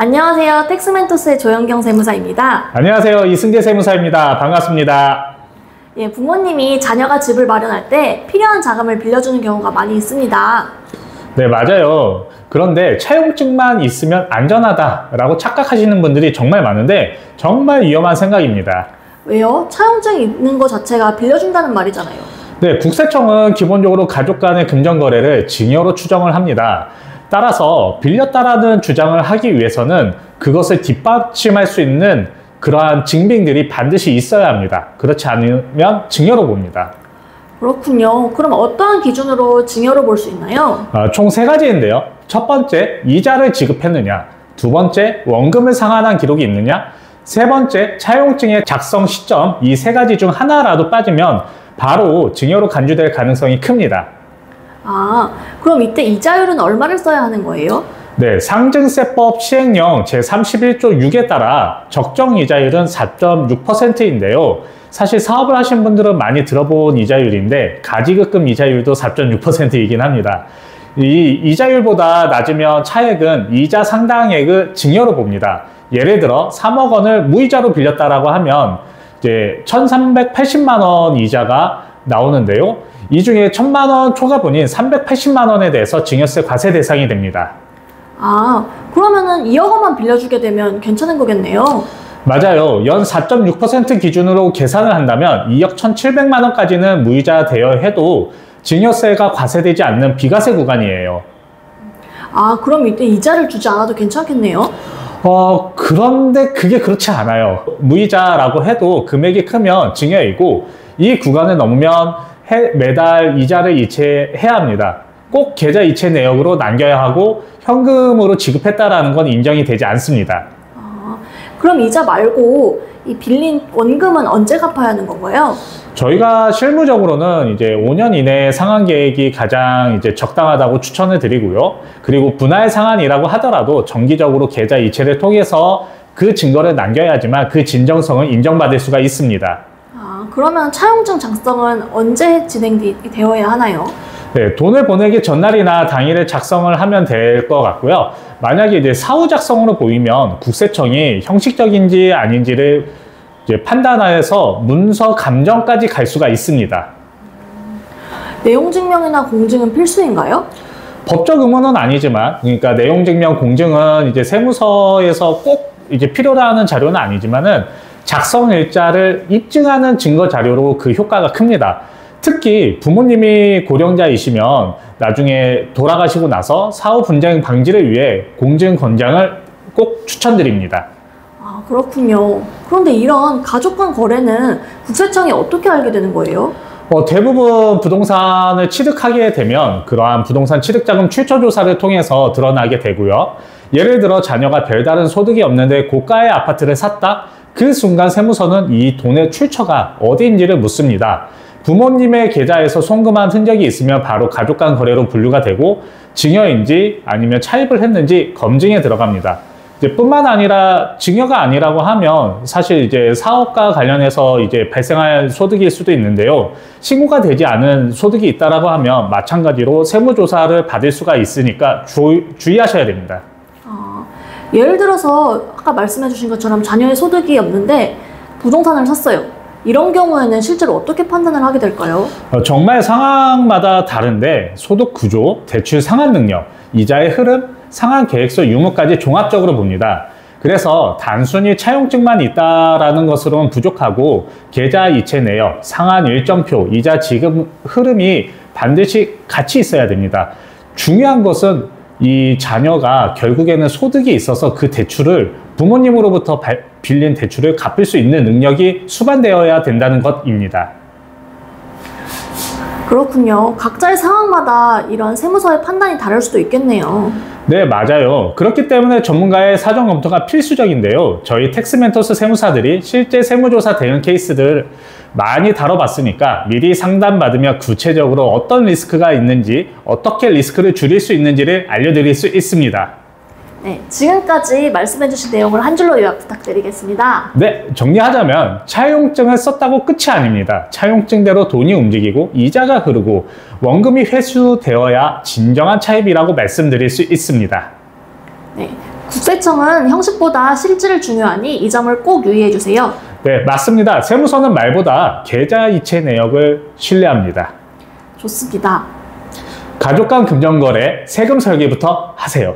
안녕하세요. 텍스멘토스의 조현경 세무사입니다. 안녕하세요. 이승재 세무사입니다. 반갑습니다. 예, 부모님이 자녀가 집을 마련할 때 필요한 자금을 빌려주는 경우가 많이 있습니다. 네, 맞아요. 그런데 차용증만 있으면 안전하다라고 착각하시는 분들이 정말 많은데 정말 위험한 생각입니다. 왜요? 차용증이 있는 것 자체가 빌려준다는 말이잖아요. 네, 국세청은 기본적으로 가족 간의 금전거래를 증여로 추정을 합니다. 따라서 빌렸다라는 주장을 하기 위해서는 그것을 뒷받침할 수 있는 그러한 증빙들이 반드시 있어야 합니다. 그렇지 않으면 증여로 봅니다. 그렇군요. 그럼 어떠한 기준으로 증여로 볼 수 있나요? 총 3가지인데요. 첫 번째, 이자를 지급했느냐. 두 번째, 원금을 상환한 기록이 있느냐. 세 번째, 차용증의 작성 시점. 이 3가지 중 하나라도 빠지면 바로 증여로 간주될 가능성이 큽니다. 그럼 이때 이자율은 얼마를 써야 하는 거예요? 네, 상증세법 시행령 제31조 6에 따라 적정 이자율은 4.6%인데요. 사실 사업을 하신 분들은 많이 들어본 이자율인데 가지급금 이자율도 4.6%이긴 합니다. 이 이자율보다 낮으면 차액은 이자 상당액을 증여로 봅니다. 예를 들어 3억 원을 무이자로 빌렸다라고 하면 이제 1,380만 원 이자가 나오는데요. 이 중에 1,000만 원 초과분인 380만 원에 대해서 증여세 과세 대상이 됩니다. 그러면은 2억 원만 빌려주게 되면 괜찮은 거겠네요. 맞아요. 연 4.6% 기준으로 계산을 한다면 2억 1,700만 원까지는 무이자 대여해도 증여세가 과세되지 않는 비과세 구간이에요. 그럼 이때 이자를 주지 않아도 괜찮겠네요. 그런데 그게 그렇지 않아요. 무이자라고 해도 금액이 크면 증여이고 이 구간을 넘으면 매달 이자를 이체해야 합니다. 꼭 계좌 이체 내역으로 남겨야 하고 현금으로 지급했다라는 건 인정이 되지 않습니다. 그럼 이자 말고 이 빌린 원금은 언제 갚아야 하는 건가요? 저희가 실무적으로는 이제 5년 이내 상환 계획이 가장 이제 적당하다고 추천을 드리고요. 그리고 분할 상환이라고 하더라도 정기적으로 계좌 이체를 통해서 그 증거를 남겨야지만 그 진정성을 인정받을 수가 있습니다. 그러면 차용증 작성은 언제 진행되어야 하나요? 네, 돈을 보내기 전날이나 당일에 작성을 하면 될 것 같고요. 만약에 이제 사후 작성으로 보이면 국세청이 형식적인지 아닌지를 이제 판단하여서 문서 감정까지 갈 수가 있습니다. 내용 증명이나 공증은 필수인가요? 법적 의무는 아니지만, 그러니까 내용 증명 공증은 이제 세무서에서 꼭 이제 필요로 하는 자료는 아니지만은 작성 일자를 입증하는 증거 자료로 그 효과가 큽니다. 특히 부모님이 고령자이시면 나중에 돌아가시고 나서 사후 분쟁 방지를 위해 공증 권장을 꼭 추천드립니다. 그렇군요. 그런데 이런 가족 간 거래는 국세청이 어떻게 알게 되는 거예요? 대부분 부동산을 취득하게 되면 그러한 부동산 취득자금 출처 조사를 통해서 드러나게 되고요. 예를 들어 자녀가 별다른 소득이 없는데 고가의 아파트를 샀다? 그 순간 세무서는 이 돈의 출처가 어디인지를 묻습니다. 부모님의 계좌에서 송금한 흔적이 있으면 바로 가족 간 거래로 분류가 되고 증여인지 아니면 차입을 했는지 검증에 들어갑니다. 뿐만 아니라 증여가 아니라고 하면 사실 이제 사업과 관련해서 이제 발생할 소득일 수도 있는데요. 신고가 되지 않은 소득이 있다라고 하면 마찬가지로 세무조사를 받을 수가 있으니까 주의하셔야 됩니다. 예를 들어서 아까 말씀해 주신 것처럼 자녀의 소득이 없는데 부동산을 샀어요. 이런 경우에는 실제로 어떻게 판단을 하게 될까요? 정말 상황마다 다른데 소득 구조, 대출 상환 능력, 이자의 흐름, 상환 계획서 유무까지 종합적으로 봅니다. 그래서 단순히 차용증만 있다라는 것으로는 부족하고 계좌 이체 내역, 상환 일정표, 이자 지급 흐름이 반드시 같이 있어야 됩니다. 중요한 것은 이 자녀가 결국에는 소득이 있어서 그 대출을 부모님으로부터 빌린 대출을 갚을 수 있는 능력이 수반되어야 된다는 것입니다. 그렇군요. 각자의 상황마다 이런 세무서의 판단이 다를 수도 있겠네요. 네, 맞아요. 그렇기 때문에 전문가의 사전 검토가 필수적인데요. 저희 텍스멘토스 세무사들이 실제 세무조사 대응 케이스들 많이 다뤄봤으니까 미리 상담받으며 구체적으로 어떤 리스크가 있는지, 어떻게 리스크를 줄일 수 있는지를 알려드릴 수 있습니다. 네, 지금까지 말씀해주신 내용을 한 줄로 요약 부탁드리겠습니다. 네, 정리하자면 차용증을 썼다고 끝이 아닙니다. 차용증대로 돈이 움직이고 이자가 흐르고 원금이 회수되어야 진정한 차입이라고 말씀드릴 수 있습니다. 네, 국세청은 형식보다 실질을 중요하니 이 점을 꼭 유의해 주세요. 네, 맞습니다. 세무서는 말보다 계좌 이체 내역을 신뢰합니다. 좋습니다. 가족 간 금전거래, 세금 설계부터 하세요.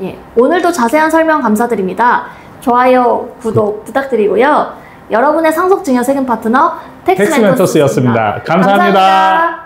예, 오늘도 자세한 설명 감사드립니다. 좋아요, 구독 부탁드리고요. 여러분의 상속증여 세금 파트너 텍스멘토스였습니다. 감사합니다.